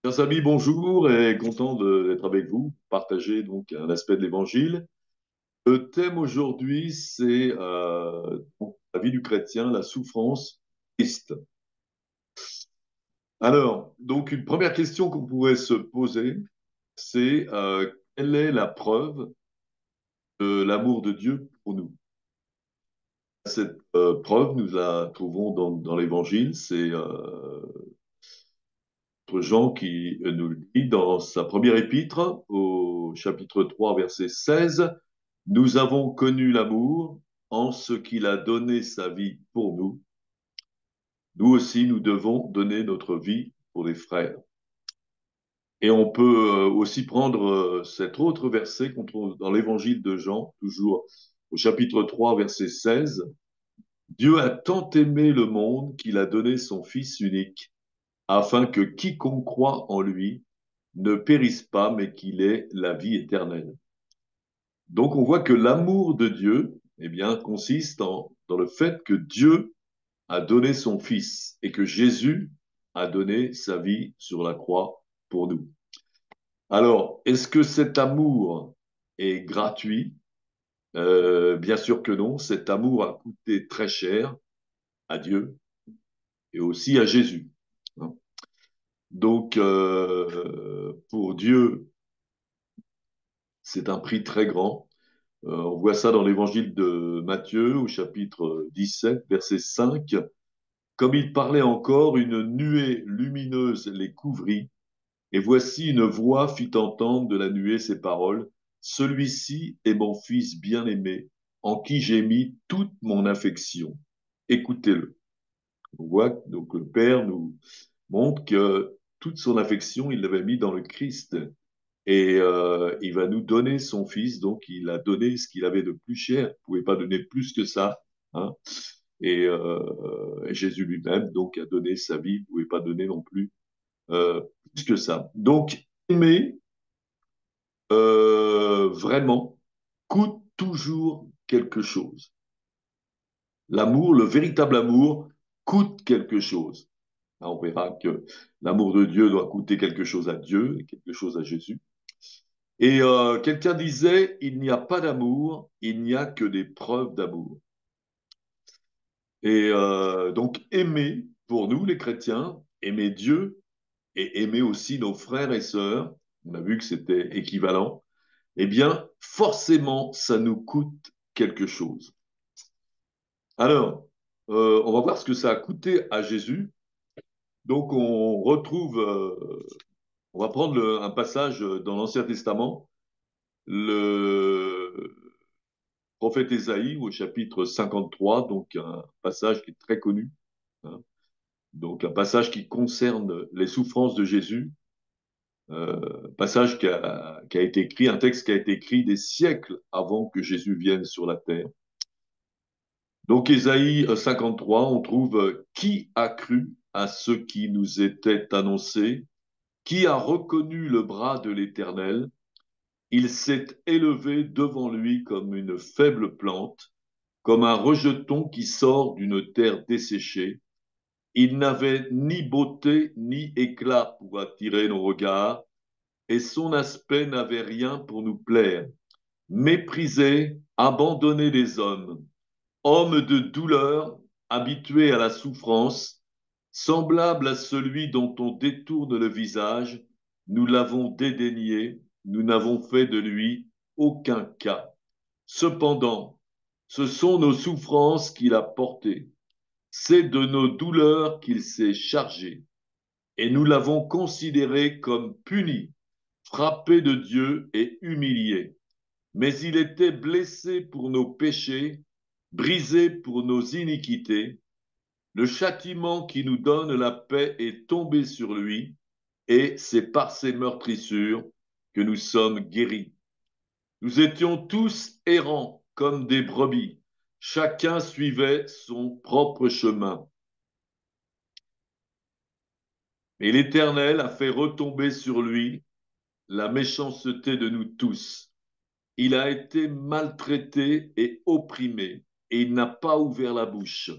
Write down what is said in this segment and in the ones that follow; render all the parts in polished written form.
Chers amis, bonjour et content d'être avec vous, partager donc un aspect de l'Évangile. Le thème aujourd'hui, c'est donc, la vie du chrétien, la souffrance, Christ. Alors, donc une première question qu'on pourrait se poser, c'est quelle est la preuve de l'amour de Dieu pour nous? Cette preuve, nous la trouvons dans l'Évangile, c'est Jean qui nous le dit dans sa première épître, au chapitre 3, verset 16. Nous avons connu l'amour en ce qu'il a donné sa vie pour nous. Nous aussi, nous devons donner notre vie pour les frères. Et on peut aussi prendre cet autre verset qu'on trouve dans l'évangile de Jean, toujours au chapitre 3, verset 16. Dieu a tant aimé le monde qu'il a donné son Fils unique, afin que quiconque croit en lui ne périsse pas, mais qu'il ait la vie éternelle. Donc on voit que l'amour de Dieu, eh bien, consiste dans le fait que Dieu a donné son Fils et que Jésus a donné sa vie sur la croix pour nous. Alors, est-ce que cet amour est gratuit? Bien sûr que non. Cet amour a coûté très cher à Dieu et aussi à Jésus. Donc, pour Dieu, c'est un prix très grand. On voit ça dans l'évangile de Matthieu au chapitre 17, verset 5. Comme il parlait encore, une nuée lumineuse les couvrit, et voici une voix fit entendre de la nuée ces paroles. Celui-ci est mon fils bien-aimé, en qui j'ai mis toute mon affection. Écoutez-le. On voit que donc le Père nous montre que toute son affection, il l'avait mis dans le Christ. Et il va nous donner son Fils, donc il a donné ce qu'il avait de plus cher. Il ne pouvait pas donner plus que ça. Hein. Et Jésus lui-même, donc, a donné sa vie. Il ne pouvait pas donner non plus plus que ça. Donc, aimer vraiment coûte toujours quelque chose. L'amour, le véritable amour, coûte quelque chose. Là, on verra que l'amour de Dieu doit coûter quelque chose à Dieu et quelque chose à Jésus. Et quelqu'un disait, il n'y a pas d'amour, il n'y a que des preuves d'amour. Et donc aimer, pour nous les chrétiens, aimer Dieu et aimer aussi nos frères et sœurs, on a vu que c'était équivalent, eh bien forcément ça nous coûte quelque chose. Alors, on va voir ce que ça a coûté à Jésus. Donc on retrouve, on va prendre un passage dans l'Ancien Testament, le prophète Ésaïe au chapitre 53, donc un passage qui est très connu, hein. Donc un passage qui concerne les souffrances de Jésus, passage qui a été écrit, un texte qui a été écrit des siècles avant que Jésus vienne sur la terre. Donc Ésaïe 53, on trouve qui a cru à ce qui nous était annoncé, qui a reconnu le bras de l'Éternel, il s'est élevé devant lui comme une faible plante, comme un rejeton qui sort d'une terre desséchée. Il n'avait ni beauté ni éclat pour attirer nos regards, et son aspect n'avait rien pour nous plaire. Méprisé, abandonné des hommes, homme de douleur, habitué à la souffrance, semblable à celui dont on détourne le visage, nous l'avons dédaigné, nous n'avons fait de lui aucun cas. Cependant, ce sont nos souffrances qu'il a portées, c'est de nos douleurs qu'il s'est chargé, et nous l'avons considéré comme puni, frappé de Dieu et humilié. Mais il était blessé pour nos péchés, brisé pour nos iniquités. Le châtiment qui nous donne la paix est tombé sur lui, et c'est par ses meurtrissures que nous sommes guéris. Nous étions tous errants comme des brebis. Chacun suivait son propre chemin. Et l'Éternel a fait retomber sur lui la méchanceté de nous tous. Il a été maltraité et opprimé, et il n'a pas ouvert la bouche.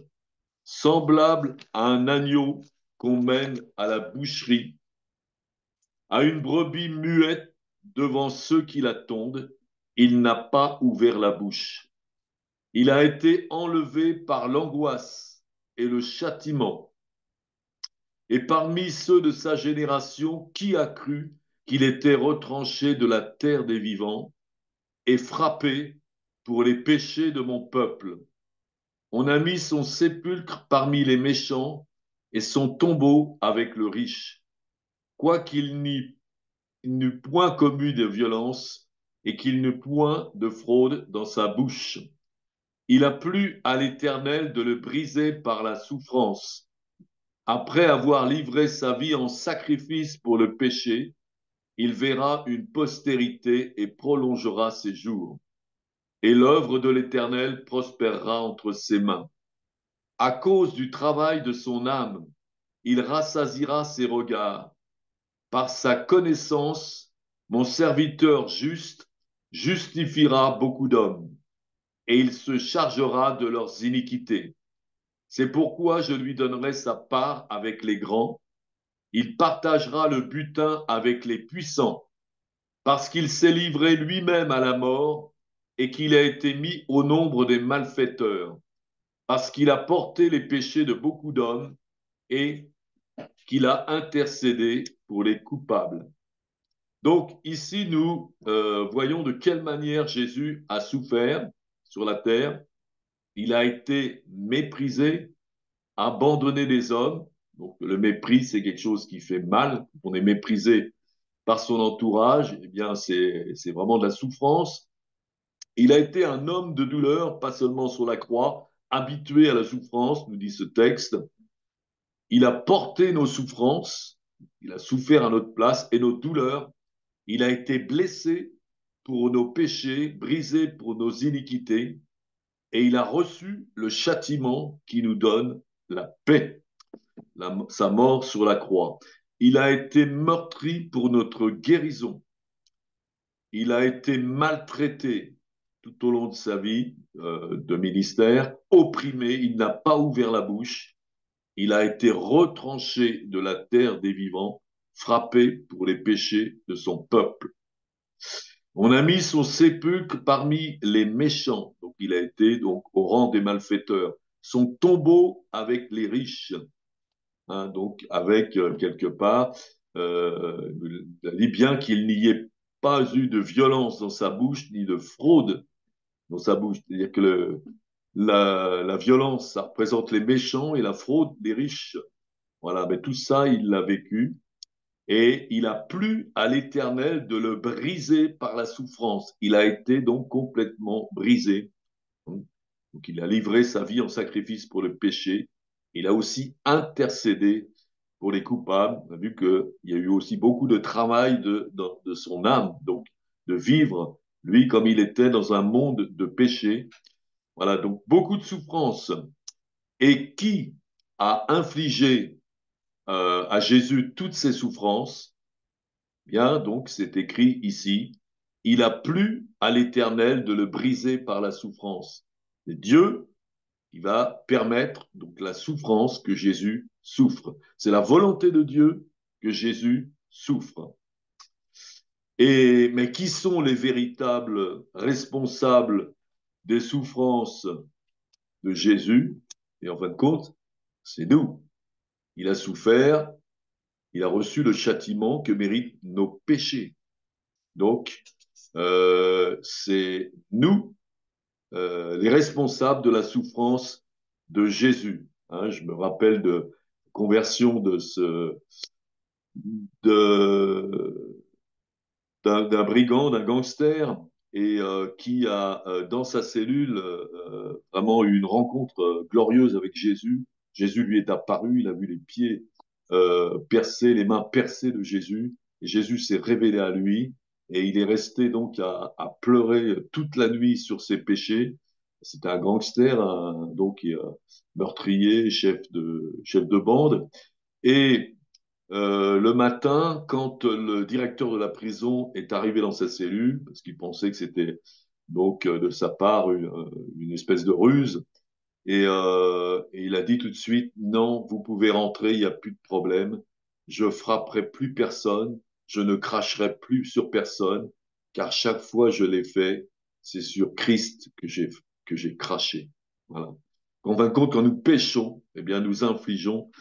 Semblable à un agneau qu'on mène à la boucherie, À une brebis muette devant ceux qui la tondent, il n'a pas ouvert la bouche. Il a été enlevé par l'angoisse et le châtiment. Et parmi ceux de sa génération, qui a cru qu'il était retranché de la terre des vivants et frappé pour les péchés de mon peuple? On a mis son sépulcre parmi les méchants et son tombeau avec le riche, quoiqu'il n'eût point commis de violence et qu'il n'eût point de fraude dans sa bouche. Il a plu à l'Éternel de le briser par la souffrance. Après avoir livré sa vie en sacrifice pour le péché, il verra une postérité et prolongera ses jours. Et l'œuvre de l'Éternel prospérera entre ses mains. À cause du travail de son âme, il rassasira ses regards. Par sa connaissance, mon serviteur juste justifiera beaucoup d'hommes, et il se chargera de leurs iniquités. C'est pourquoi je lui donnerai sa part avec les grands. Il partagera le butin avec les puissants, parce qu'il s'est livré lui-même à la mort et qu'il a été mis au nombre des malfaiteurs, parce qu'il a porté les péchés de beaucoup d'hommes et qu'il a intercédé pour les coupables. Donc ici, nous voyons de quelle manière Jésus a souffert sur la terre. Il a été méprisé, abandonné des hommes. Donc le mépris, c'est quelque chose qui fait mal. On est méprisé par son entourage, eh bien c'est vraiment de la souffrance. Il a été un homme de douleur, pas seulement sur la croix, habitué à la souffrance, nous dit ce texte. Il a porté nos souffrances, il a souffert à notre place et nos douleurs. Il a été blessé pour nos péchés, brisé pour nos iniquités, et il a reçu le châtiment qui nous donne la paix, sa mort sur la croix. Il a été meurtri pour notre guérison. Il a été maltraité tout au long de sa vie de ministère, opprimé, il n'a pas ouvert la bouche, il a été retranché de la terre des vivants, frappé pour les péchés de son peuple. On a mis son sépulcre parmi les méchants, donc il a été donc au rang des malfaiteurs. Son tombeau avec les riches, hein, donc avec quelque part, il dit bien qu'il n'y ait pas eu de violence dans sa bouche ni de fraude dans sa bouche. C'est-à-dire que la violence, ça représente les méchants et la fraude, les riches. Voilà, mais tout ça, il l'a vécu. Et il a plu à l'Éternel de le briser par la souffrance. Il a été donc complètement brisé. Donc il a livré sa vie en sacrifice pour le péché. Il a aussi intercédé pour les coupables. On a vu qu'il y a eu aussi beaucoup de travail de son âme, donc de vivre, lui, comme il était dans un monde de péché. Voilà, donc beaucoup de souffrance. Et qui a infligé à Jésus toutes ces souffrances? Bien, donc c'est écrit ici, il a plu à l'Éternel de le briser par la souffrance. C'est Dieu qui va permettre donc la souffrance que Jésus souffre. C'est la volonté de Dieu que Jésus souffre. Mais qui sont les véritables responsables des souffrances de Jésus? Et en fin de compte, c'est nous. Il a souffert, il a reçu le châtiment que méritent nos péchés. Donc, c'est nous les responsables de la souffrance de Jésus. Hein, je me rappelle de conversion de d'un brigand, d'un gangster, et qui a dans sa cellule vraiment eu une rencontre glorieuse avec Jésus. Jésus lui est apparu, il a vu les pieds percés, les mains percées de Jésus, et Jésus s'est révélé à lui, et il est resté donc à pleurer toute la nuit sur ses péchés. C'était un gangster, donc meurtrier, chef de bande, et le matin, quand le directeur de la prison est arrivé dans sa cellule, parce qu'il pensait que c'était donc de sa part une espèce de ruse, et il a dit tout de suite, non, vous pouvez rentrer, il n'y a plus de problème, je frapperai plus personne, je ne cracherai plus sur personne, car chaque fois je l'ai fait, c'est sur Christ que j'ai craché. Voilà. En fin de compte, quand nous péchons, eh bien, nous infligeons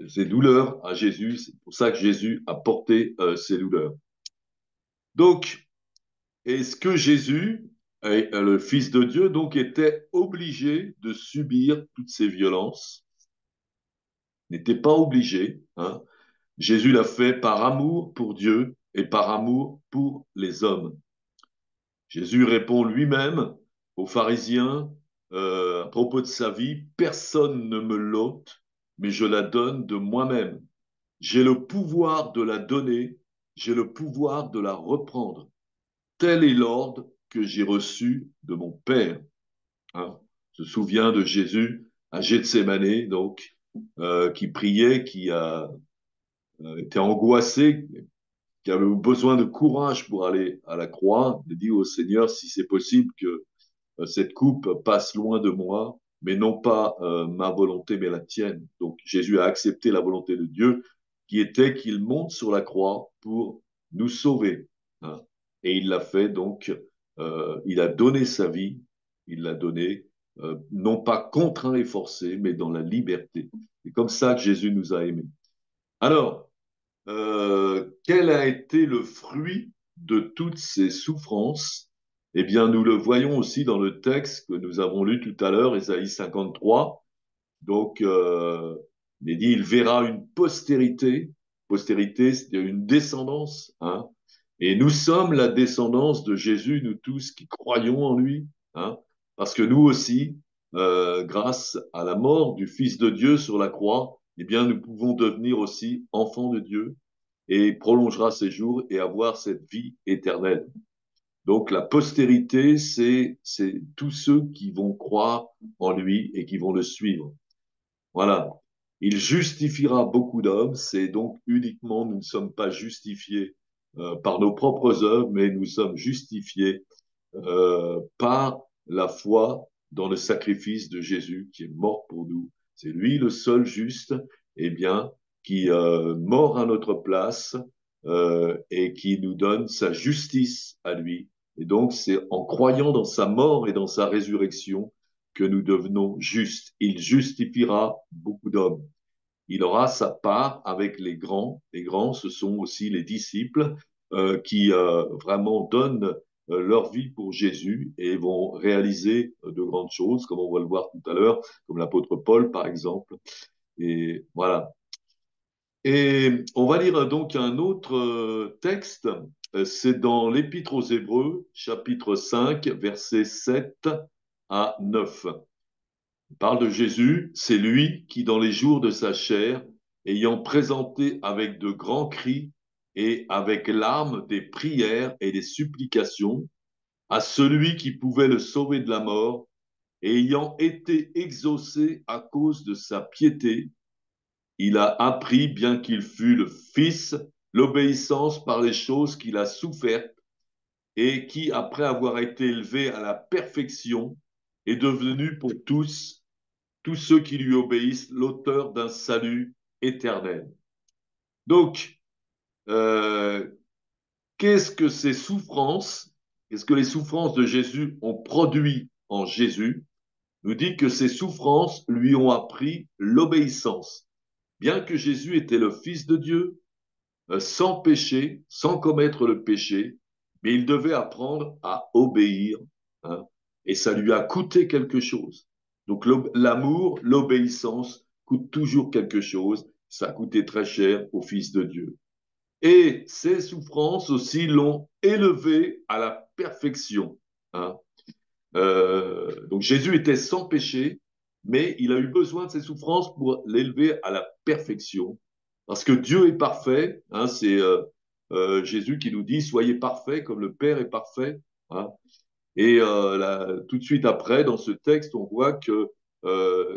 ces douleurs à Jésus. C'est pour ça que Jésus a porté ces douleurs. Donc, est-ce que Jésus, le Fils de Dieu, donc, était obligé de subir toutes ces violences? N'était pas obligé, hein. Jésus l'a fait par amour pour Dieu et par amour pour les hommes. Jésus répond lui-même aux pharisiens à propos de sa vie, personne ne me l'ôte, mais je la donne de moi-même. J'ai le pouvoir de la donner, j'ai le pouvoir de la reprendre. Tel est l'ordre que j'ai reçu de mon Père. Hein. On se souvient de Jésus à Gethsémanée, donc, qui priait, qui a était angoissé, qui avait besoin de courage pour aller à la croix. Il dit au Seigneur, si c'est possible que cette coupe passe loin de moi, mais non pas ma volonté, mais la tienne. Donc Jésus a accepté la volonté de Dieu, qui était qu'il monte sur la croix pour nous sauver. Hein. Et il l'a fait, donc il a donné sa vie, il l'a donné, non pas contraint et forcé, mais dans la liberté. C'est comme ça que Jésus nous a aimés. Alors, quel a été le fruit de toutes ces souffrances? Eh bien, nous le voyons aussi dans le texte que nous avons lu tout à l'heure, Ésaïe 53. Donc, il est dit, il verra une postérité. Postérité, c'est une descendance, hein. Et nous sommes la descendance de Jésus, nous tous qui croyons en lui, hein. Parce que nous aussi, grâce à la mort du Fils de Dieu sur la croix, eh bien, nous pouvons devenir aussi enfants de Dieu et prolongera ses jours et avoir cette vie éternelle. Donc la postérité, c'est tous ceux qui vont croire en lui et qui vont le suivre. Voilà. Il justifiera beaucoup d'hommes. C'est donc uniquement, nous ne sommes pas justifiés par nos propres œuvres, mais nous sommes justifiés par la foi dans le sacrifice de Jésus qui est mort pour nous. C'est lui le seul juste, eh bien, qui mort à notre place et qui nous donne sa justice à lui. Et donc, c'est en croyant dans sa mort et dans sa résurrection que nous devenons justes. Il justifiera beaucoup d'hommes. Il aura sa part avec les grands. Les grands, ce sont aussi les disciples qui vraiment donnent leur vie pour Jésus et vont réaliser de grandes choses, comme on va le voir tout à l'heure, comme l'apôtre Paul, par exemple. Et voilà. Et on va lire donc un autre texte. C'est dans l'Épître aux Hébreux, chapitre 5, versets 7 à 9. Il parle de Jésus, c'est lui qui, dans les jours de sa chair, ayant présenté avec de grands cris et avec larmes des prières et des supplications à celui qui pouvait le sauver de la mort, et ayant été exaucé à cause de sa piété, il a appris, bien qu'il fût le Fils, l'obéissance par les choses qu'il a souffertes, et qui, après avoir été élevé à la perfection, est devenu pour tous ceux qui lui obéissent, l'auteur d'un salut éternel. Donc, euh, qu'est-ce que ces souffrances, qu'est-ce que les souffrances de Jésus ont produit en Jésus, nous dit que ces souffrances lui ont appris l'obéissance. Bien que Jésus était le Fils de Dieu, sans péché, sans commettre le péché, mais il devait apprendre à obéir, hein, et ça lui a coûté quelque chose. Donc l'amour, l'obéissance coûte toujours quelque chose. Ça a coûté très cher au Fils de Dieu. Et ces souffrances aussi l'ont élevé à la perfection. Hein. Donc Jésus était sans péché, mais il a eu besoin de ses souffrances pour l'élever à la perfection. Parce que Dieu est parfait, hein, c'est Jésus qui nous dit, soyez parfaits comme le Père est parfait. Hein. Et tout de suite après, dans ce texte, on voit que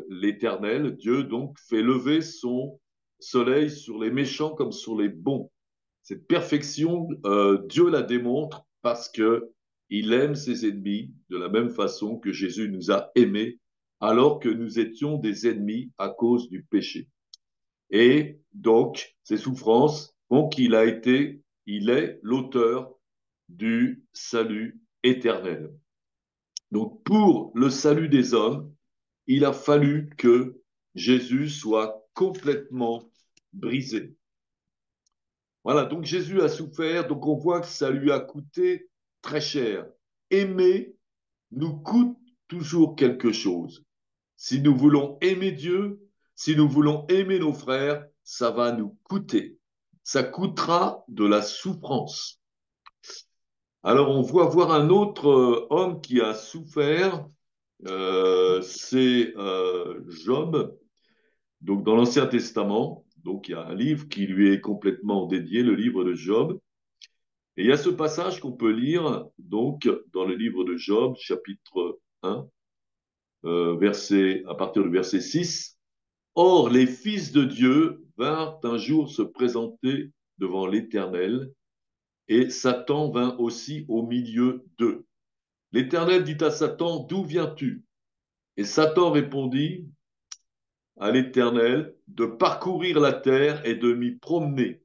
l'Éternel, Dieu, donc, fait lever son soleil sur les méchants comme sur les bons. Cette perfection, Dieu la démontre parce que il aime ses ennemis de la même façon que Jésus nous a aimés alors que nous étions des ennemis à cause du péché. Et donc, ces souffrances font qu'il a été il est l'auteur du salut éternel. Donc pour le salut des hommes, il a fallu que Jésus soit complètement brisé. Voilà, donc Jésus a souffert, donc on voit que ça lui a coûté très cher. Aimer nous coûte toujours quelque chose. Si nous voulons aimer Dieu, si nous voulons aimer nos frères, ça va nous coûter. Ça coûtera de la souffrance. Alors on voit voir un autre homme qui a souffert, c'est Job. Donc dans l'Ancien Testament, donc il y a un livre qui lui est complètement dédié, le livre de Job. Et il y a ce passage qu'on peut lire donc dans le livre de Job, chapitre 1, à partir du verset 6. Or, les fils de Dieu vinrent un jour se présenter devant l'Éternel, et Satan vint aussi au milieu d'eux. L'Éternel dit à Satan, d'où viens-tu? Et Satan répondit à l'Éternel, de parcourir la terre et de m'y promener.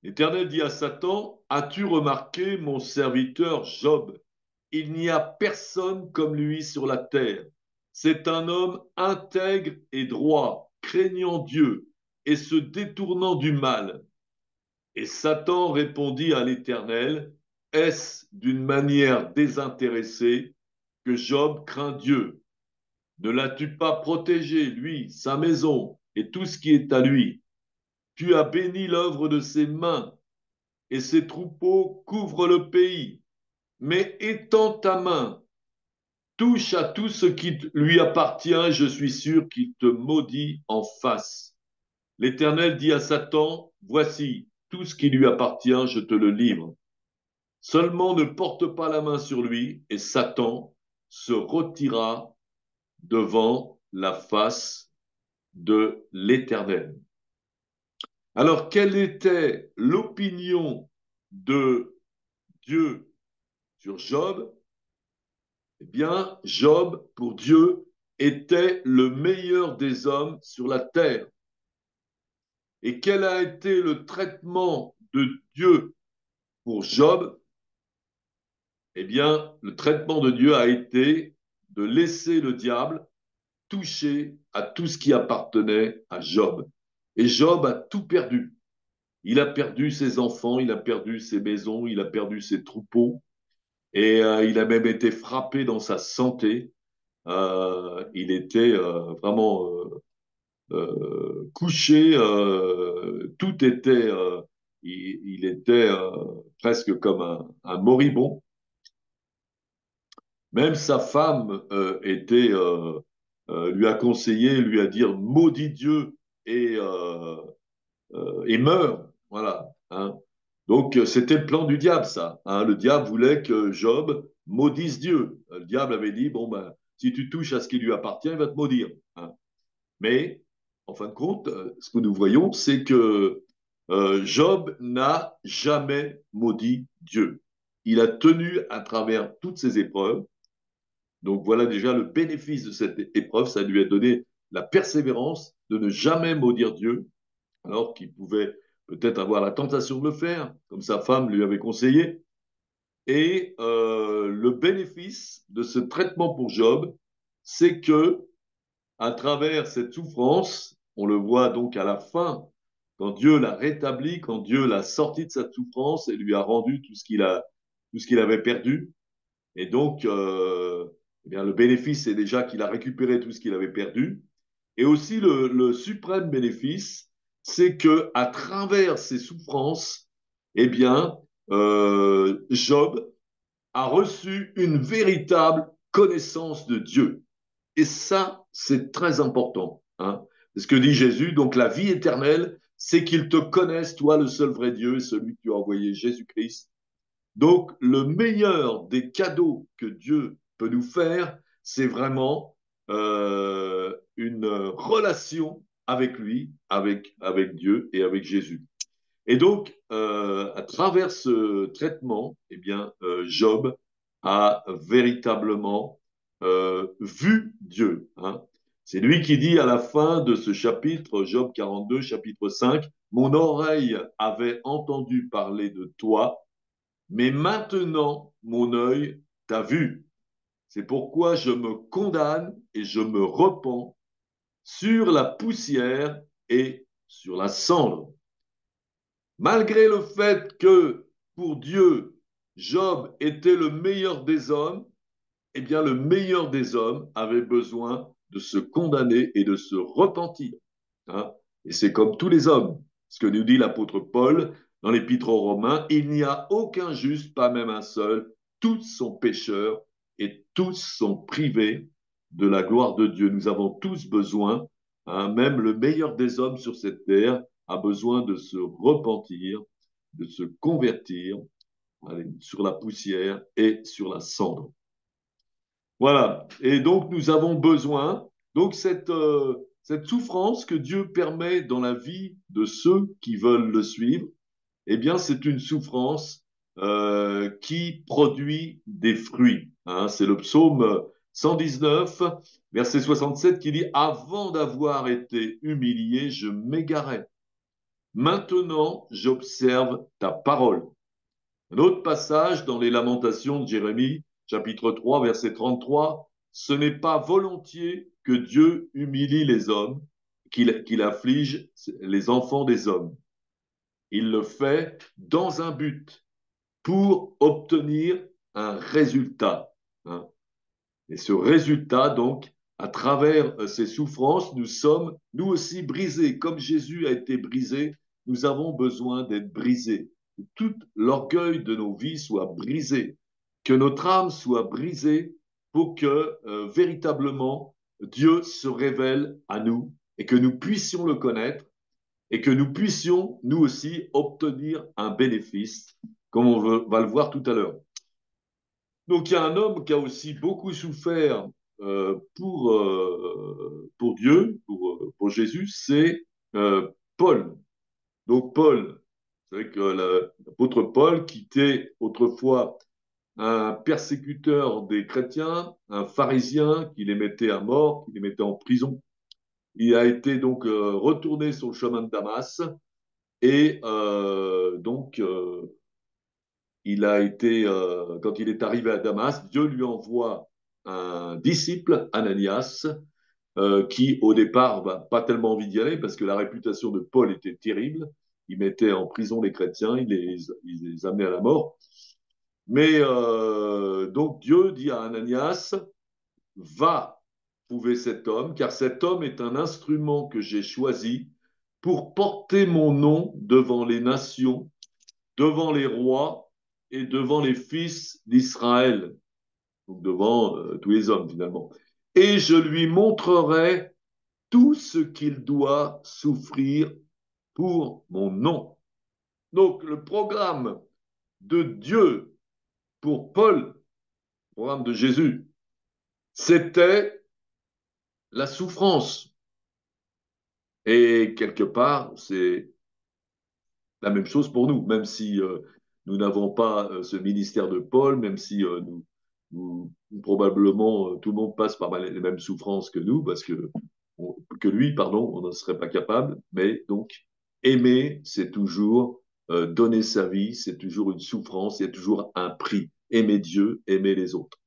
L'Éternel dit à Satan, as-tu remarqué mon serviteur Job? Il n'y a personne comme lui sur la terre. C'est un homme intègre et droit, craignant Dieu et se détournant du mal. Et Satan répondit à l'Éternel, est-ce d'une manière désintéressée que Job craint Dieu? Ne l'as-tu pas protégé, lui, sa maison et tout ce qui est à lui? Tu as béni l'œuvre de ses mains, et ses troupeaux couvrent le pays. Mais étends ta main, touche à tout ce qui lui appartient, je suis sûr qu'il te maudit en face. L'Éternel dit à Satan, voici, tout ce qui lui appartient, je te le livre. Seulement ne porte pas la main sur lui, et Satan se retira devant la face de l'Éternel. Alors, quelle était l'opinion de Dieu sur Job? Eh bien, Job, pour Dieu, était le meilleur des hommes sur la terre. Et quel a été le traitement de Dieu pour Job? Eh bien, le traitement de Dieu a été de laisser le diable toucher à tout ce qui appartenait à Job. Et Job a tout perdu. Il a perdu ses enfants, il a perdu ses maisons, il a perdu ses troupeaux, et il a même été frappé dans sa santé. Il était vraiment couché, tout était, il était presque comme un moribond. Même sa femme lui a conseillé, lui a dit maudit Dieu et meurt. Voilà. Hein. Donc c'était le plan du diable, ça. Hein. Le diable voulait que Job maudisse Dieu. Le diable avait dit bon ben si tu touches à ce qui lui appartient, il va te maudire. Hein. Mais en fin de compte, ce que nous voyons, c'est que Job n'a jamais maudit Dieu. Il a tenu à travers toutes ces épreuves. Donc voilà déjà le bénéfice de cette épreuve, ça lui a donné la persévérance de ne jamais maudire Dieu, alors qu'il pouvait peut-être avoir la tentation de le faire, comme sa femme lui avait conseillé. Et le bénéfice de ce traitement pour Job, c'est que à travers cette souffrance, on le voit donc à la fin, quand Dieu l'a rétabli, quand Dieu l'a sorti de sa souffrance et lui a rendu tout ce qu'il avait perdu. Et donc, eh bien, le bénéfice, c'est déjà qu'il a récupéré tout ce qu'il avait perdu. Et aussi, le suprême bénéfice, c'est que à travers ses souffrances, eh bien, Job a reçu une véritable connaissance de Dieu. Et ça, c'est très important. Hein. C'est ce que dit Jésus. Donc, la vie éternelle, c'est qu'ils te connaissent, toi, le seul vrai Dieu, et celui que tu as envoyé, Jésus-Christ. Donc, le meilleur des cadeaux que Dieu peut nous faire, c'est vraiment une relation avec lui, avec Dieu et avec Jésus. Et donc, à travers ce traitement, eh bien, Job a véritablement vu Dieu. Hein. C'est lui qui dit à la fin de ce chapitre, Job 42, chapitre 5, mon oreille avait entendu parler de toi, mais maintenant mon œil t'a vu. C'est pourquoi je me condamne et je me repens sur la poussière et sur la cendre. Malgré le fait que pour Dieu, Job était le meilleur des hommes, eh bien le meilleur des hommes avait besoin de se condamner et de se repentir. Hein. Et c'est comme tous les hommes, ce que nous dit l'apôtre Paul dans l'épître aux Romains, il n'y a aucun juste, pas même un seul, tous sont pécheurs et tous sont privés de la gloire de Dieu. Nous avons tous besoin, hein, même le meilleur des hommes sur cette terre a besoin de se repentir, de se convertir, allez, sur la poussière et sur la cendre. Voilà. Et donc, nous avons besoin, donc, cette souffrance que Dieu permet dans la vie de ceux qui veulent le suivre, eh bien, c'est une souffrance qui produit des fruits. Hein. C'est le psaume 119, verset 67, qui dit, avant d'avoir été humilié, je m'égarais. Maintenant, j'observe ta parole. Un autre passage dans les Lamentations de Jérémie, chapitre 3, verset 33, ce n'est pas volontiers que Dieu humilie les hommes, qu'il afflige les enfants des hommes. Il le fait dans un but, pour obtenir un résultat. Hein. Et ce résultat, donc, à travers ces souffrances, nous sommes, nous aussi, brisés. Comme Jésus a été brisé, nous avons besoin d'être brisés. Que tout l'orgueil de nos vies soit brisé, que notre âme soit brisée pour que véritablement Dieu se révèle à nous et que nous puissions le connaître et que nous puissions, nous aussi, obtenir un bénéfice, comme va le voir tout à l'heure. Donc il y a un homme qui a aussi beaucoup souffert pour Dieu, pour Jésus, c'est Paul. Donc Paul, vous savez que l'apôtre Paul, qui était autrefois un persécuteur des chrétiens, un pharisien qui les mettait à mort, qui les mettait en prison, il a été donc retourné sur le chemin de Damas et il a été, quand il est arrivé à Damas, Dieu lui envoie un disciple, Ananias, qui au départ va pas tellement envie d'y aller parce que la réputation de Paul était terrible. Il mettait en prison les chrétiens, il les amenait à la mort. Mais donc Dieu dit à Ananias, va trouver cet homme, car cet homme est un instrument que j'ai choisi pour porter mon nom devant les nations, devant les rois et devant les fils d'Israël, donc devant tous les hommes finalement. Et je lui montrerai tout ce qu'il doit souffrir pour mon nom. Donc le programme de Dieu pour Paul, le programme de Jésus, c'était la souffrance. Et quelque part, c'est la même chose pour nous, même si nous n'avons pas ce ministère de Paul, même si probablement tout le monde passe par les mêmes souffrances que nous, parce que lui, pardon, on ne serait pas capable. Mais donc, aimer, c'est toujours donner sa vie, c'est toujours une souffrance, il y a toujours un prix. Aimer Dieu, aimer les autres.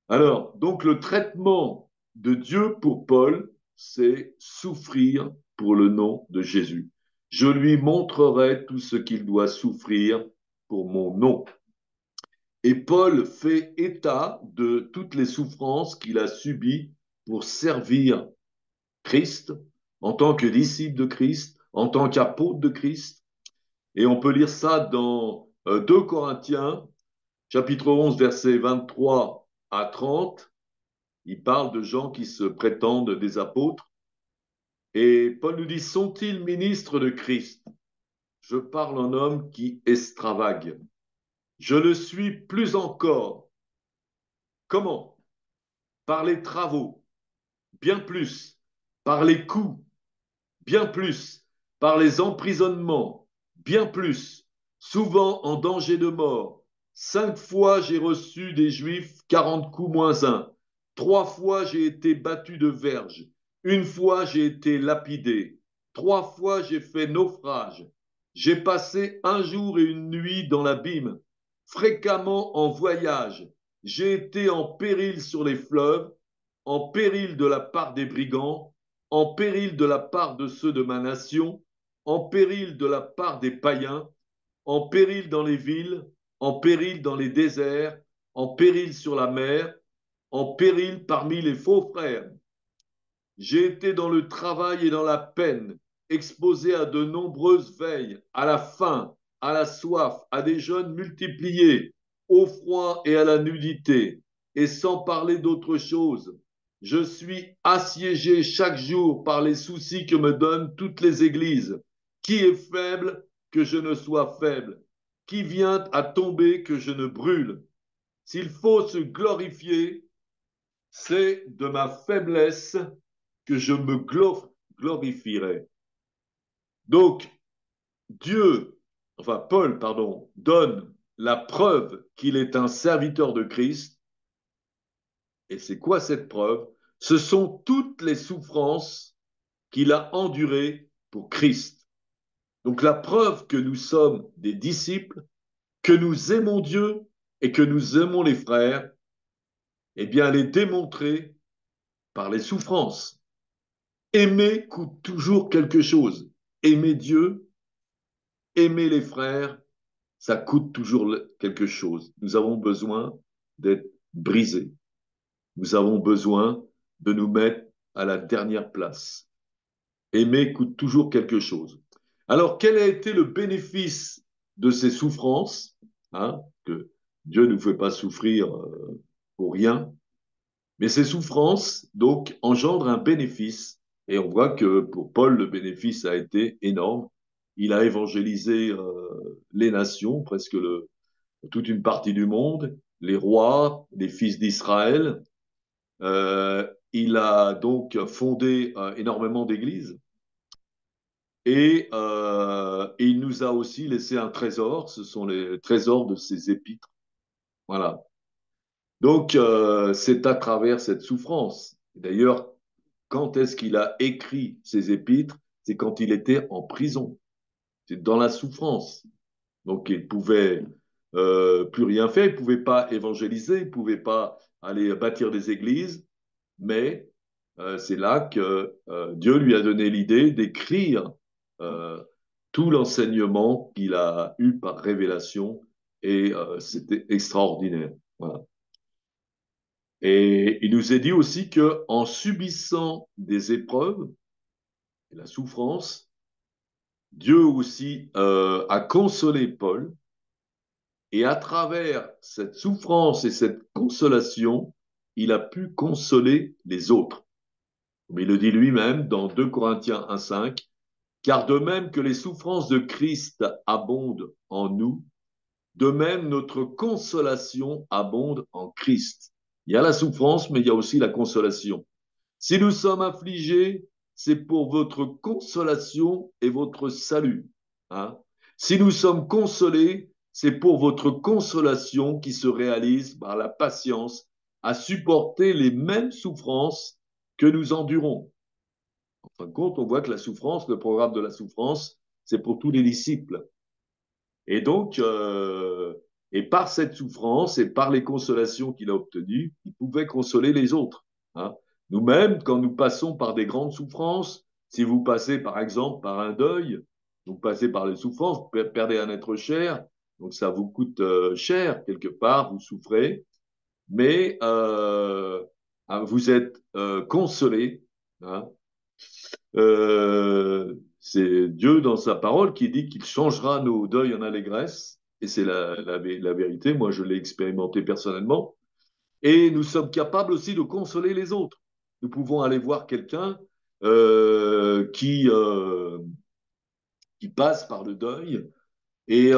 Alors, donc le traitement de Dieu pour Paul, c'est souffrir pour le nom de Jésus. Je lui montrerai tout ce qu'il doit souffrir pour mon nom. Et Paul fait état de toutes les souffrances qu'il a subies pour servir Christ, en tant que disciple de Christ, en tant qu'apôtre de Christ. Et on peut lire ça dans 2 Corinthiens, chapitre 11, versets 23 à 30. Il parle de gens qui se prétendent des apôtres. Et Paul nous dit, sont-ils ministres de Christ? Je parle en homme qui extravague. Je le suis plus encore. Comment? Par les travaux, bien plus. Par les coups, bien plus. Par les emprisonnements, bien plus. Souvent en danger de mort. 5 fois j'ai reçu des Juifs 40 coups moins un. 3 fois j'ai été battu de verge. 1 fois j'ai été lapidé. 3 fois j'ai fait naufrage. J'ai passé 1 jour et 1 nuit dans l'abîme, fréquemment en voyage. J'ai été en péril sur les fleuves, en péril de la part des brigands, en péril de la part de ceux de ma nation, en péril de la part des païens, en péril dans les villes, en péril dans les déserts, en péril sur la mer, en péril parmi les faux frères. J'ai été dans le travail et dans la peine, exposé à de nombreuses veilles, à la faim, à la soif, à des jeûnes multipliés, au froid et à la nudité, et sans parler d'autre chose. Je suis assiégé chaque jour par les soucis que me donnent toutes les églises. Qui est faible que je ne sois faible? Qui vient à tomber que je ne brûle? S'il faut se glorifier, c'est de ma faiblesse que je me glorifierai. Donc, Paul, donne la preuve qu'il est un serviteur de Christ. Et c'est quoi cette preuve? Ce sont toutes les souffrances qu'il a endurées pour Christ. Donc, la preuve que nous sommes des disciples, que nous aimons Dieu et que nous aimons les frères, eh bien, elle est démontrée par les souffrances. Aimer coûte toujours quelque chose. Aimer Dieu, aimer les frères, ça coûte toujours quelque chose. Nous avons besoin d'être brisés. Nous avons besoin de nous mettre à la dernière place. Aimer coûte toujours quelque chose. Alors, quel a été le bénéfice de ces souffrances, hein, que Dieu ne nous fait pas souffrir pour rien, mais ces souffrances, donc, engendrent un bénéfice. Et on voit que pour Paul, le bénéfice a été énorme. Il a évangélisé les nations, toute une partie du monde, les rois, les fils d'Israël. Il a donc fondé énormément d'églises. Et il nous a aussi laissé un trésor. Ce sont les trésors de ses épîtres. Voilà. Donc, c'est à travers cette souffrance. D'ailleurs, quand est-ce qu'il a écrit ses épîtres? C'est quand il était en prison. C'est dans la souffrance. Donc, il pouvait plus rien faire. Il pouvait pas évangéliser. Il pouvait pas aller bâtir des églises. Mais c'est là que Dieu lui a donné l'idée d'écrire euh, tout l'enseignement qu'il a eu par révélation. Et c'était extraordinaire. Voilà. Et il nous est dit aussi que en subissant des épreuves, et la souffrance, Dieu aussi a consolé Paul, et à travers cette souffrance et cette consolation, il a pu consoler les autres. Mais il le dit lui-même dans 2 Corinthiens 1,5, car de même que les souffrances de Christ abondent en nous, de même notre consolation abonde en Christ. Il y a la souffrance, mais il y a aussi la consolation. Si nous sommes affligés, c'est pour votre consolation et votre salut. Hein? Si nous sommes consolés, c'est pour votre consolation qui se réalise par la patience à supporter les mêmes souffrances que nous endurons. En fin de compte, on voit que la souffrance, le programme de la souffrance, c'est pour tous les disciples. Et donc, et par cette souffrance et par les consolations qu'il a obtenues, il pouvait consoler les autres. Hein. Nous-mêmes, quand nous passons par des grandes souffrances, si vous passez par exemple par un deuil, vous passez par les souffrances, vous perdez un être cher, donc ça vous coûte cher quelque part, vous souffrez, mais vous êtes consolé. Hein. C'est Dieu dans sa parole qui dit qu'il changera nos deuils en allégresse, et c'est la vérité, moi je l'ai expérimenté personnellement, et nous sommes capables aussi de consoler les autres. Nous pouvons aller voir quelqu'un qui passe par le deuil et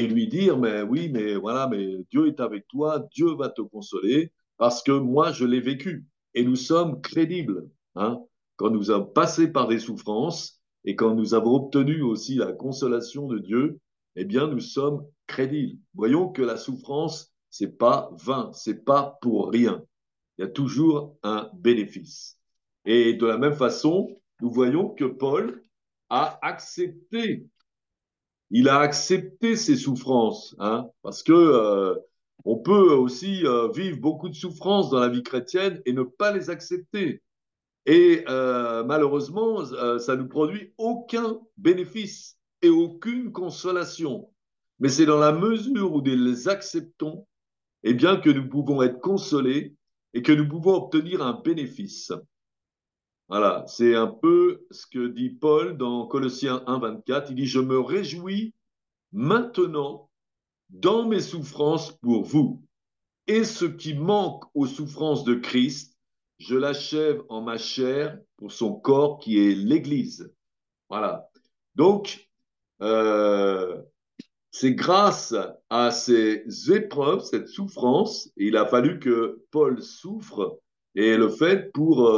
lui dire, mais oui, mais voilà, mais Dieu est avec toi, Dieu va te consoler, parce que moi, je l'ai vécu. Et nous sommes crédibles. Hein, quand nous avons passé par des souffrances et quand nous avons obtenu aussi la consolation de Dieu, eh bien, nous sommes crédibles. Voyons que la souffrance, c'est pas vain, c'est pas pour rien. il y a toujours un bénéfice. Et de la même façon, nous voyons que Paul a accepté, il a accepté ses souffrances, hein, parce que on peut aussi vivre beaucoup de souffrances dans la vie chrétienne et ne pas les accepter. Et malheureusement, ça ne produit aucun bénéfice et aucune consolation. Mais c'est dans la mesure où nous les acceptons, eh bien, que nous pouvons être consolés et que nous pouvons obtenir un bénéfice. Voilà, c'est un peu ce que dit Paul dans Colossiens 1, 24. Il dit, je me réjouis maintenant dans mes souffrances pour vous. Et ce qui manque aux souffrances de Christ, je l'achève en ma chair pour son corps qui est l'Église. Voilà. Donc, euh, c'est grâce à ces épreuves, cette souffrance, et il a fallu que Paul souffre et le fait pour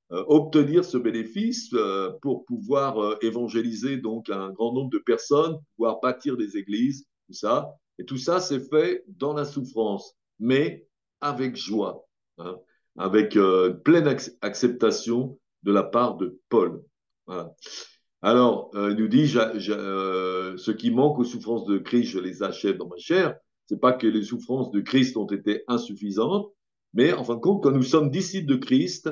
obtenir ce bénéfice, pour pouvoir évangéliser donc un grand nombre de personnes, pouvoir bâtir des églises, tout ça. Et tout ça s'est fait dans la souffrance, mais avec joie, hein, avec pleine acceptation de la part de Paul. Voilà. Alors, il nous dit, ce qui manque aux souffrances de Christ, je les achève dans ma chair. C'est pas que les souffrances de Christ ont été insuffisantes, mais en fin de compte, quand nous sommes disciples de Christ,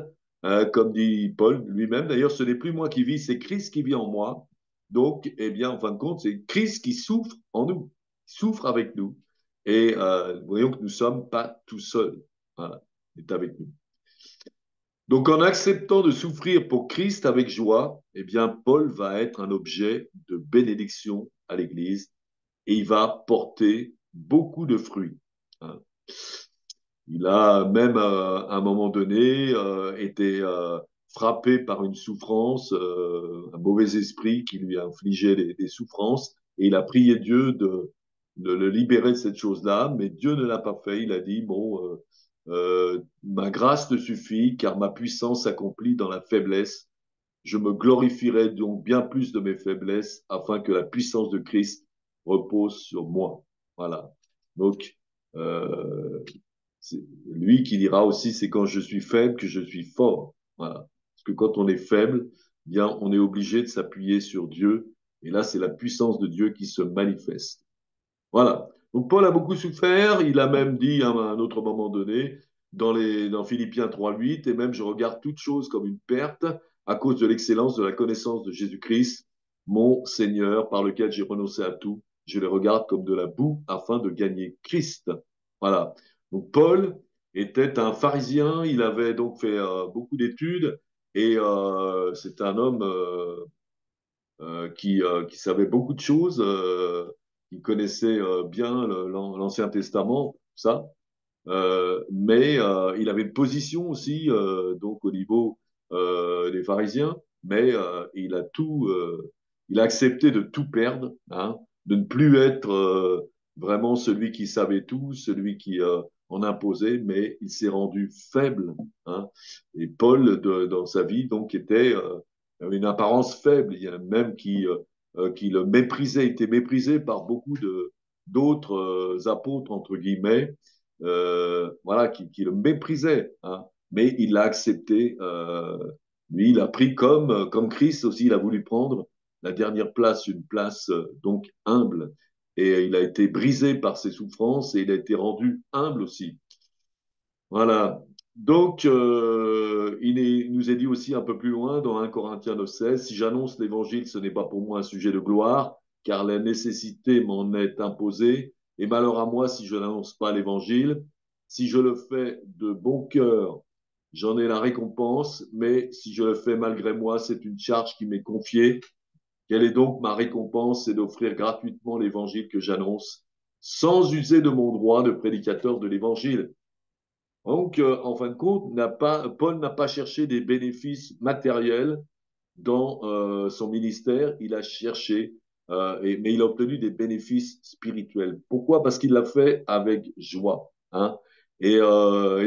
comme dit Paul lui-même, d'ailleurs, ce n'est plus moi qui vis, c'est Christ qui vit en moi. Donc, eh bien, en fin de compte, c'est Christ qui souffre en nous, qui souffre avec nous. Et voyons que nous ne sommes pas tout seuls. Voilà, il est avec nous. Donc, en acceptant de souffrir pour Christ avec joie, eh bien, Paul va être un objet de bénédiction à l'Église et il va porter beaucoup de fruits, hein. Il a même, à un moment donné, été frappé par une souffrance, un mauvais esprit qui lui a infligé des souffrances, et il a prié Dieu de le libérer de cette chose-là, mais Dieu ne l'a pas fait. Il a dit, bon, ma grâce te suffit, car ma puissance s'accomplit dans la faiblesse. Je me glorifierai donc bien plus de mes faiblesses, afin que la puissance de Christ repose sur moi. Voilà. Donc, euh, c'est lui qui dira aussi, c'est quand je suis faible que je suis fort. Voilà. Parce que quand on est faible, eh bien, on est obligé de s'appuyer sur Dieu. Et là, c'est la puissance de Dieu qui se manifeste. Voilà. Donc, Paul a beaucoup souffert. Il a même dit à un autre moment donné, dans Philippiens 3:8, et même je regarde toute chose comme une perte à cause de l'excellence de la connaissance de Jésus-Christ, mon Seigneur, par lequel j'ai renoncé à tout. Je les regarde comme de la boue afin de gagner Christ. Voilà. Donc Paul était un pharisien, il avait donc fait beaucoup d'études et c'est un homme qui savait beaucoup de choses, qui connaissait bien l'Ancien Testament, tout ça. Mais il avait une position aussi donc au niveau des pharisiens, mais il a accepté de tout perdre, hein, de ne plus être vraiment celui qui savait tout, celui qui en imposait, mais il s'est rendu faible, hein. Et Paul, dans sa vie, donc, avait une apparence faible. Il y en a même qui le méprisaient, était méprisé par beaucoup de d'autres apôtres, entre guillemets, voilà, qui le méprisait, hein, mais il l'a accepté. Lui, il a pris comme Christ aussi, il a voulu prendre la dernière place, une place donc humble. Et il a été brisé par ses souffrances et il a été rendu humble aussi. Voilà. Donc, il nous est dit aussi un peu plus loin dans 1 Corinthiens 9:16, si j'annonce l'évangile, ce n'est pas pour moi un sujet de gloire, car la nécessité m'en est imposée, et malheur à moi si je n'annonce pas l'évangile. Si je le fais de bon cœur, j'en ai la récompense, mais si je le fais malgré moi, c'est une charge qui m'est confiée. Quelle est donc ma récompense? C'est d'offrir gratuitement l'évangile que j'annonce, sans user de mon droit de prédicateur de l'évangile. Donc, en fin de compte, Paul n'a pas cherché des bénéfices matériels dans son ministère, il a cherché, mais il a obtenu des bénéfices spirituels. Pourquoi? Parce qu'il l'a fait avec joie, hein. Et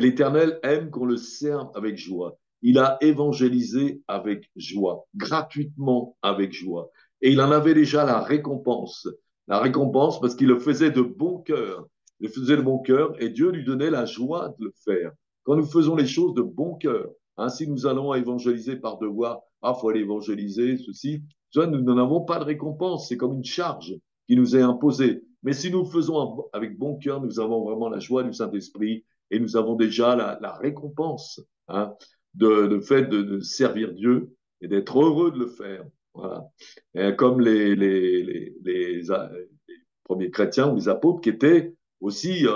l'Éternel aime qu'on le serve avec joie. Il a évangélisé avec joie, gratuitement avec joie. Et il en avait déjà la récompense. La récompense parce qu'il le faisait de bon cœur. Il le faisait de bon cœur et Dieu lui donnait la joie de le faire. quand nous faisons les choses de bon cœur. Hein, si nous allons évangéliser par devoir, ah, faut aller évangéliser, ceci, ça, nous n'en avons pas de récompense. C'est comme une charge qui nous est imposée. Mais si nous le faisons avec bon cœur, nous avons vraiment la joie du Saint-Esprit et nous avons déjà la récompense, hein, de fait de servir Dieu et d'être heureux de le faire. Voilà. Et comme les premiers chrétiens ou les apôtres qui étaient aussi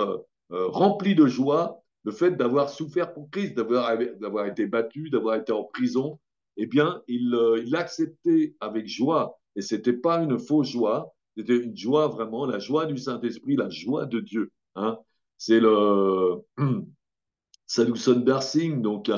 remplis de joie, le fait d'avoir souffert pour Christ, d'avoir été battu, d'avoir été en prison, eh bien, il l'acceptait avec joie. Et ce n'était pas une fausse joie, c'était une joie vraiment, la joie du Saint-Esprit, la joie de Dieu. Hein. C'est le Sadhu Sundar Singh, donc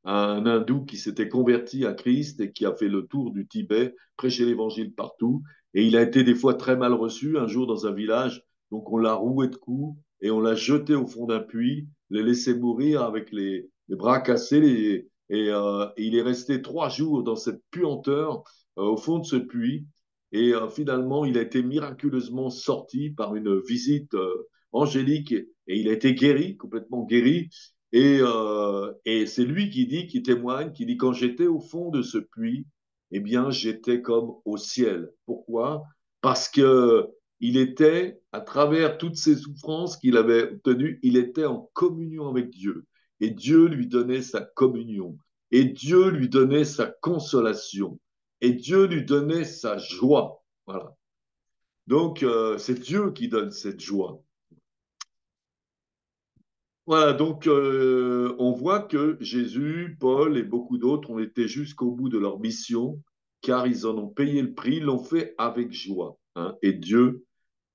un hindou qui s'était converti à Christ et qui a fait le tour du Tibet, prêché l'évangile partout. Et il a été des fois très mal reçu. Un jour, dans un village, donc on l'a roué de coups et on l'a jeté au fond d'un puits, l'a laissé mourir avec les bras cassés. Et il est resté 3 jours dans cette puanteur au fond de ce puits. Et finalement, il a été miraculeusement sorti par une visite angélique et il a été guéri, complètement guéri. Et c'est lui qui dit, qui témoigne, qui dit, quand j'étais au fond de ce puits, eh bien, j'étais comme au ciel. Pourquoi? Parce que il était, à travers toutes ces souffrances qu'il avait obtenues, il était en communion avec Dieu. Et Dieu lui donnait sa communion. Et Dieu lui donnait sa consolation. Et Dieu lui donnait sa joie. Voilà. Donc, c'est Dieu qui donne cette joie. Voilà, donc on voit que Jésus, Paul et beaucoup d'autres ont été jusqu'au bout de leur mission, car ils en ont payé le prix, ils l'ont fait avec joie. Hein, et Dieu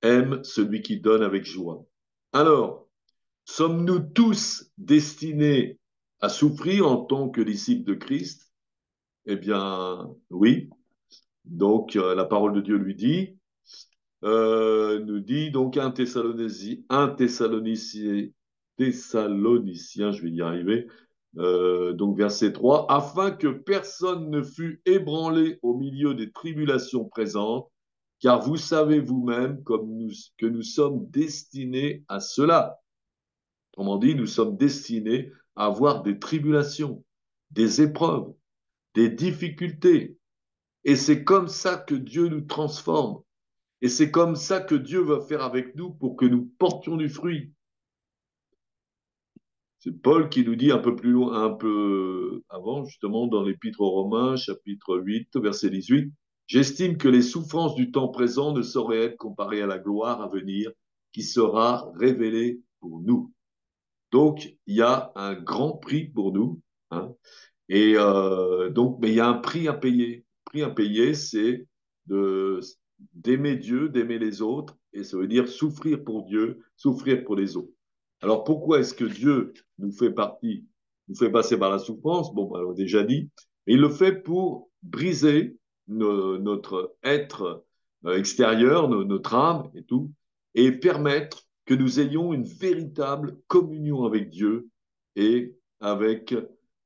aime celui qui donne avec joie. Alors, sommes-nous tous destinés à souffrir en tant que disciples de Christ? Eh bien, oui. Donc, la parole de Dieu nous dit donc Thessaloniciens, je vais y arriver, donc verset 3, afin que personne ne fût ébranlé au milieu des tribulations présentes, car vous savez vous-même que nous sommes destinés à cela. Autrement dit, nous sommes destinés à avoir des tribulations, des épreuves, des difficultés. Et c'est comme ça que Dieu nous transforme. Et c'est comme ça que Dieu va faire avec nous pour que nous portions du fruit. C'est Paul qui nous dit un peu plus loin, un peu avant, justement, dans l'Épître aux Romains, chapitre 8, verset 18, j'estime que les souffrances du temps présent ne sauraient être comparées à la gloire à venir qui sera révélée pour nous. Donc, il y a un grand prix pour nous. Hein, et donc, mais il y a un prix à payer. Le prix à payer, c'est de d'aimer Dieu, d'aimer les autres, et ça veut dire souffrir pour Dieu, souffrir pour les autres. Alors pourquoi est-ce que Dieu nous fait passer par la souffrance? Bon, ben, on l'a déjà dit, et il le fait pour briser notre être extérieur, notre âme et tout, et permettre que nous ayons une véritable communion avec Dieu et avec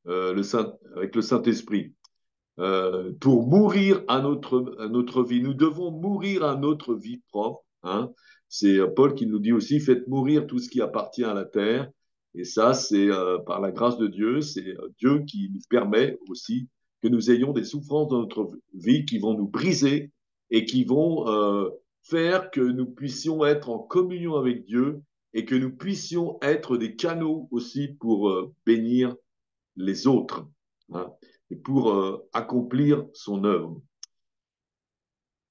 le Saint-Esprit. Pour mourir à notre vie, nous devons mourir à notre vie propre. Hein. C'est Paul qui nous dit aussi, faites mourir tout ce qui appartient à la terre. Et ça, c'est par la grâce de Dieu, c'est Dieu qui nous permet aussi que nous ayons des souffrances dans notre vie qui vont nous briser et qui vont faire que nous puissions être en communion avec Dieu et que nous puissions être des canaux aussi pour bénir les autres, hein, et pour accomplir son œuvre.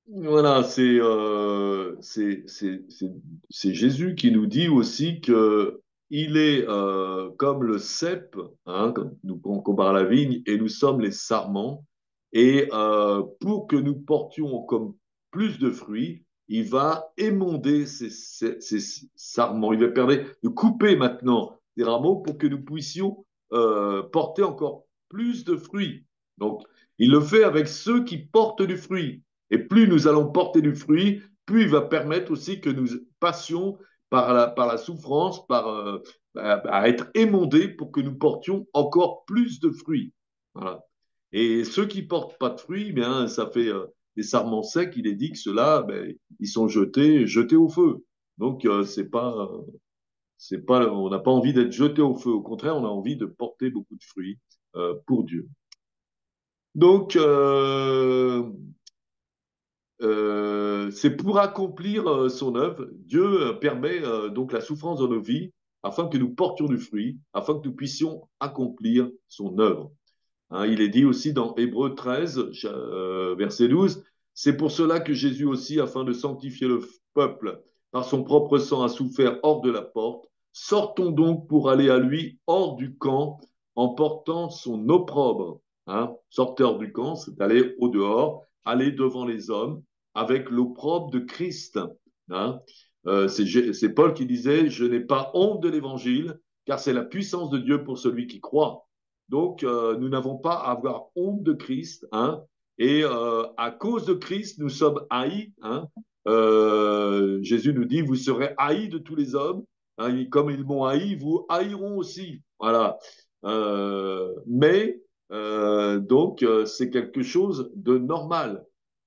Voilà, c'est Jésus qui nous dit aussi que il est comme le cep, hein, comme nous on compare à la vigne, et nous sommes les sarments. Et pour que nous portions comme plus de fruits, il va émonder ces sarments. Il va permettre de couper maintenant des rameaux pour que nous puissions porter encore plus de fruits. Donc, il le fait avec ceux qui portent du fruit. Et plus nous allons porter du fruit, plus il va permettre aussi que nous passions par la souffrance, à être émondés pour que nous portions encore plus de fruits. Voilà. Et ceux qui portent pas de fruits, bien, ça fait des sarments secs. Il est dit que ceux-là, ben, ils sont jetés au feu. Donc, c'est pas. C'est pas, on n'a pas envie d'être jeté au feu. Au contraire, on a envie de porter beaucoup de fruits pour Dieu. Donc, c'est pour accomplir son œuvre. Dieu permet donc la souffrance dans nos vies afin que nous portions du fruit, afin que nous puissions accomplir son œuvre. Hein, il est dit aussi dans Hébreux 13, verset 12, c'est pour cela que Jésus aussi, afin de sanctifier le peuple par son propre sang, a souffert hors de la porte. Sortons donc pour aller à lui hors du camp en portant son opprobre. Hein, sortir hors du camp, c'est aller au dehors, aller devant les hommes avec l'opprobre de Christ. Hein. C'est Paul qui disait, je n'ai pas honte de l'évangile, car c'est la puissance de Dieu pour celui qui croit. Donc, nous n'avons pas à avoir honte de Christ, hein, et à cause de Christ, nous sommes haïs. Hein. Jésus nous dit, vous serez haïs de tous les hommes, hein, comme ils m'ont haï, vous haïront aussi. Voilà. Donc, c'est quelque chose de normal.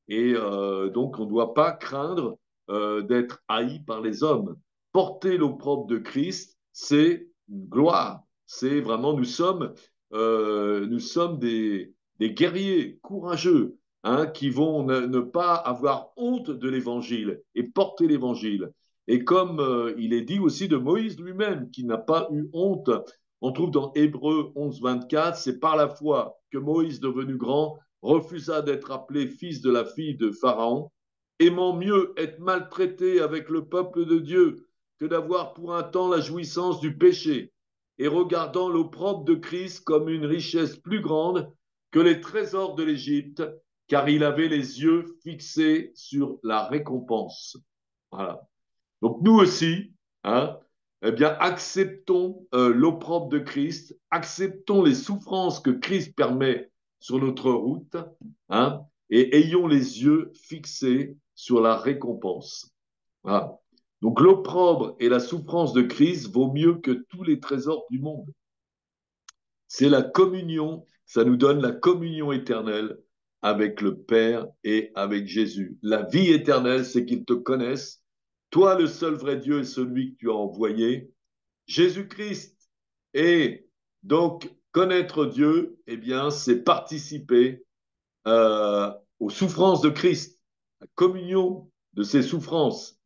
Et donc, on ne doit pas craindre d'être haï par les hommes. Porter l'opprobre de Christ, c'est une gloire. C'est vraiment, nous sommes des guerriers courageux, hein, qui vont ne pas avoir honte de l'évangile et porter l'évangile. Et comme il est dit aussi de Moïse lui-même, qui n'a pas eu honte, on trouve dans Hébreux 11, 24, c'est par la foi que Moïse, devenu grand, refusa d'être appelé fils de la fille de Pharaon, aimant mieux être maltraité avec le peuple de Dieu que d'avoir pour un temps la jouissance du péché, et regardant l'opprobre de Christ comme une richesse plus grande que les trésors de l'Égypte, car il avait les yeux fixés sur la récompense. Voilà. Donc nous aussi, hein, eh bien, acceptons l'opprobre de Christ, acceptons les souffrances que Christ permet sur notre route, hein, et ayons les yeux fixés sur la récompense. Voilà. Donc l'opprobre et la souffrance de Christ vaut mieux que tous les trésors du monde. C'est la communion, ça nous donne la communion éternelle avec le Père et avec Jésus. La vie éternelle, c'est qu'ils te connaissent, toi le seul vrai Dieu et celui que tu as envoyé, Jésus-Christ. Et donc, connaître Dieu, eh bien, c'est participer aux souffrances de Christ, la communion de ses souffrances.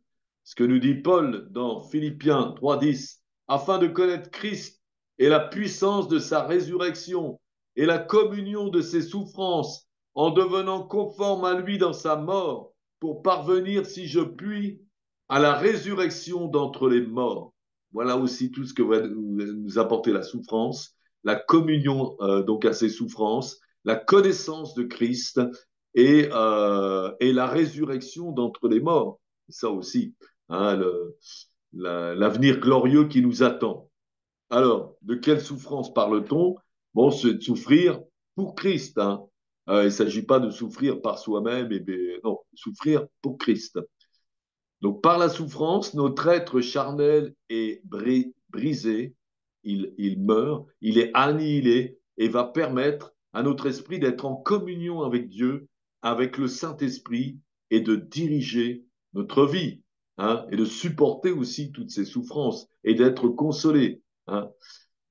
Ce que nous dit Paul dans Philippiens 3,10, afin de connaître Christ et la puissance de sa résurrection et la communion de ses souffrances, en devenant conforme à lui dans sa mort, pour parvenir, si je puis, à la résurrection d'entre les morts. Voilà aussi tout ce que va nous apporter la souffrance, la communion donc à ses souffrances, la connaissance de Christ et la résurrection d'entre les morts. Ça aussi, hein, l'avenir glorieux qui nous attend. Alors, de quelle souffrance parle-t-on? Bon, c'est de souffrir pour Christ. Hein. Il ne s'agit pas de souffrir par soi-même, non, souffrir pour Christ. Donc, par la souffrance, notre être charnel est brisé, il meurt, il est annihilé et va permettre à notre esprit d'être en communion avec Dieu, avec le Saint-Esprit et de diriger notre vie, hein, et de supporter aussi toutes ces souffrances et d'être consolé. Hein.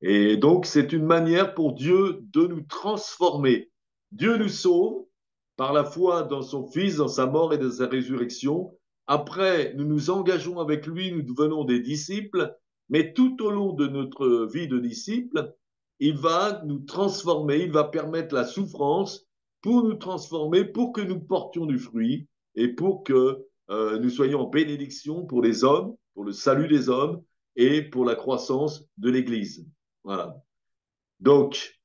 Et donc, c'est une manière pour Dieu de nous transformer. Dieu nous sauve par la foi dans son Fils, dans sa mort et dans sa résurrection. Après, nous nous engageons avec lui, nous devenons des disciples, mais tout au long de notre vie de disciple, il va nous transformer, il va permettre la souffrance pour nous transformer, pour que nous portions du fruit et pour que nous soyons en bénédiction pour les hommes, pour le salut des hommes et pour la croissance de l'Église. Voilà. Donc,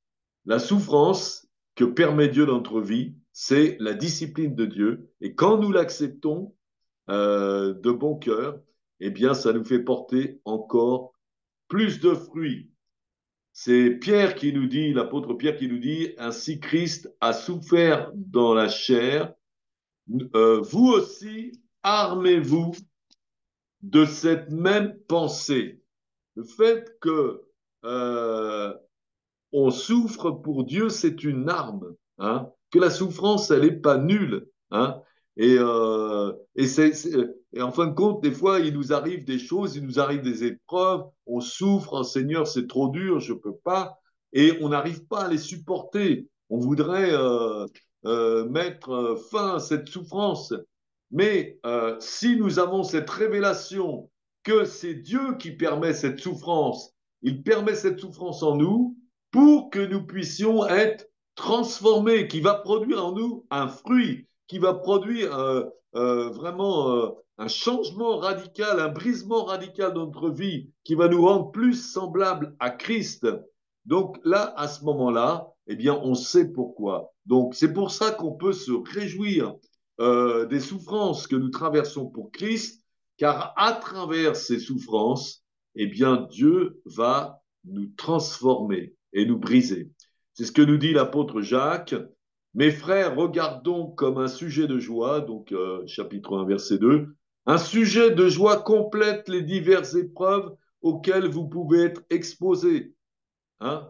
la souffrance que permet Dieu dans notre vie, c'est la discipline de Dieu. Et quand nous l'acceptons de bon cœur, eh bien, ça nous fait porter encore plus de fruits. C'est Pierre qui nous dit, l'apôtre Pierre qui nous dit, ainsi Christ a souffert dans la chair, vous aussi, armez-vous de cette même pensée. Le fait que on souffre pour Dieu, c'est une arme. Hein, que la souffrance, elle n'est pas nulle. Hein, Et en fin de compte, des fois, il nous arrive des choses, il nous arrive des épreuves, on souffre, oh, Seigneur, c'est trop dur, je ne peux pas, et on n'arrive pas à les supporter. On voudrait mettre fin à cette souffrance. Mais si nous avons cette révélation que c'est Dieu qui permet cette souffrance, il permet cette souffrance en nous pour que nous puissions être transformés, qui va produire en nous un fruit, qui va produire vraiment un changement radical, un brisement radical de notre vie, qui va nous rendre plus semblables à Christ. Donc là, à ce moment-là, eh bien, on sait pourquoi. Donc c'est pour ça qu'on peut se réjouir des souffrances que nous traversons pour Christ, car à travers ces souffrances, eh bien, Dieu va nous transformer et nous briser. C'est ce que nous dit l'apôtre Jacques. Mes frères, regardons comme un sujet de joie, donc chapitre 1, verset 2, un sujet de joie complète les diverses épreuves auxquelles vous pouvez être exposés. Hein.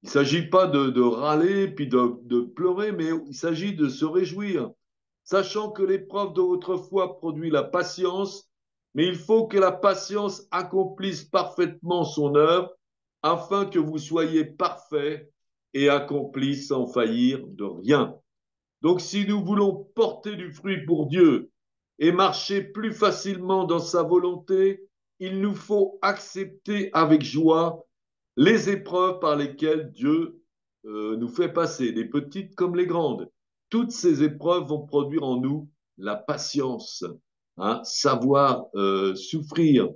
Il ne s'agit pas de râler puis de pleurer, mais il s'agit de se réjouir, sachant que l'épreuve de votre foi produit la patience, mais il faut que la patience accomplisse parfaitement son œuvre, afin que vous soyez parfaits et accomplis sans faillir de rien. Donc si nous voulons porter du fruit pour Dieu et marcher plus facilement dans sa volonté, il nous faut accepter avec joie les épreuves par lesquelles Dieu nous fait passer, les petites comme les grandes. Toutes ces épreuves vont produire en nous la patience, hein, savoir souffrir.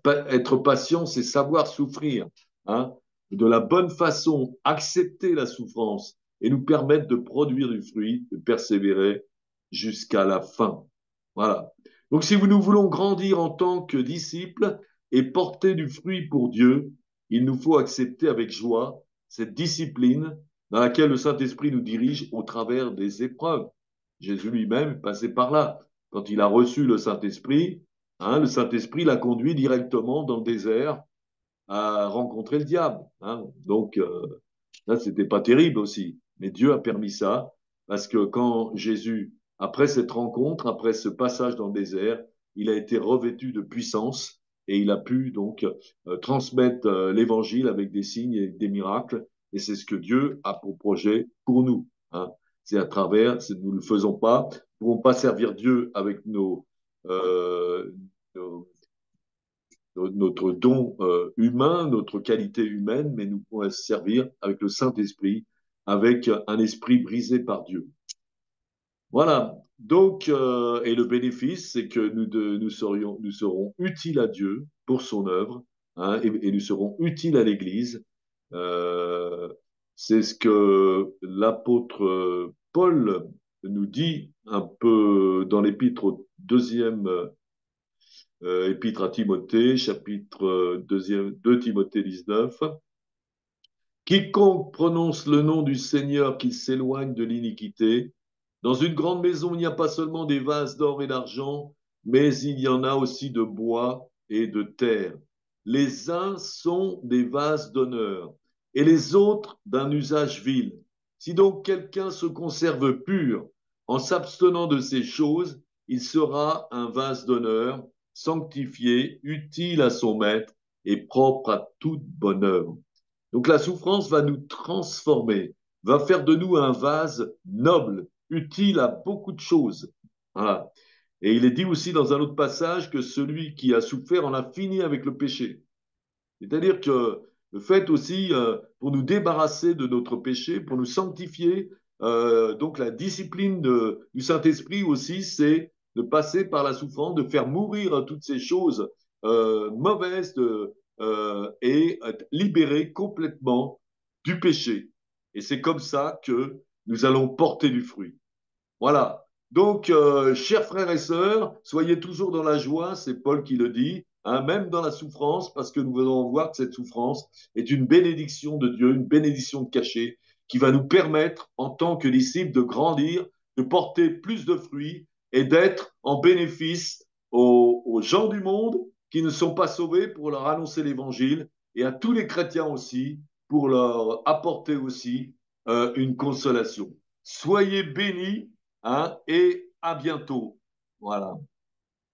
Être patient, c'est savoir souffrir, hein, de la bonne façon, accepter la souffrance et nous permettre de produire du fruit, de persévérer jusqu'à la fin. Voilà. Donc si nous voulons grandir en tant que disciples et porter du fruit pour Dieu, il nous faut accepter avec joie cette discipline dans laquelle le Saint-Esprit nous dirige au travers des épreuves. Jésus lui-même est passé par là. Quand il a reçu le Saint-Esprit, hein, le Saint-Esprit l'a conduit directement dans le désert à rencontrer le diable. Hein. Donc là, c'était pas terrible aussi. Mais Dieu a permis ça parce que quand Jésus, après cette rencontre, après ce passage dans le désert, il a été revêtu de puissance et il a pu donc transmettre l'évangile avec des signes et des miracles. Et c'est ce que Dieu a pour projet pour nous. Hein. C'est à travers, nous ne le faisons pas. Nous ne pouvons pas servir Dieu avec euh, nos notre don humain, notre qualité humaine, mais nous pouvons servir avec le Saint-Esprit, avec un esprit brisé par Dieu. Voilà. Donc, et le bénéfice, c'est que nous serons utiles à Dieu pour son œuvre, hein, et nous serons utiles à l'Église. Euh, c'est ce que l'apôtre Paul nous dit un peu dans l'épître au deuxième épître à Timothée, chapitre 2 Timothée 19. Quiconque prononce le nom du Seigneur qu'il s'éloigne de l'iniquité. Dans une grande maison, il n'y a pas seulement des vases d'or et d'argent, mais il y en a aussi de bois et de terre. Les uns sont des vases d'honneur et les autres d'un usage vil. Si donc quelqu'un se conserve pur en s'abstenant de ces choses, il sera un vase d'honneur, sanctifié, utile à son maître et propre à toute bonne œuvre. Donc la souffrance va nous transformer, va faire de nous un vase noble, utile à beaucoup de choses. Voilà. Et il est dit aussi dans un autre passage que celui qui a souffert en a fini avec le péché. C'est-à-dire que le fait aussi, pour nous débarrasser de notre péché, pour nous sanctifier, donc la discipline du Saint-Esprit aussi, c'est de passer par la souffrance, de faire mourir toutes ces choses mauvaises et être libérés complètement du péché. Et c'est comme ça que nous allons porter du fruit. Voilà. Donc, chers frères et sœurs, soyez toujours dans la joie, c'est Paul qui le dit, hein, même dans la souffrance, parce que nous allons voir que cette souffrance est une bénédiction de Dieu, une bénédiction de cachet, qui va nous permettre, en tant que disciples, de grandir, de porter plus de fruits et d'être en bénéfice aux gens du monde qui ne sont pas sauvés pour leur annoncer l'évangile et à tous les chrétiens aussi pour leur apporter aussi une consolation. Soyez bénis, hein, et à bientôt. Voilà.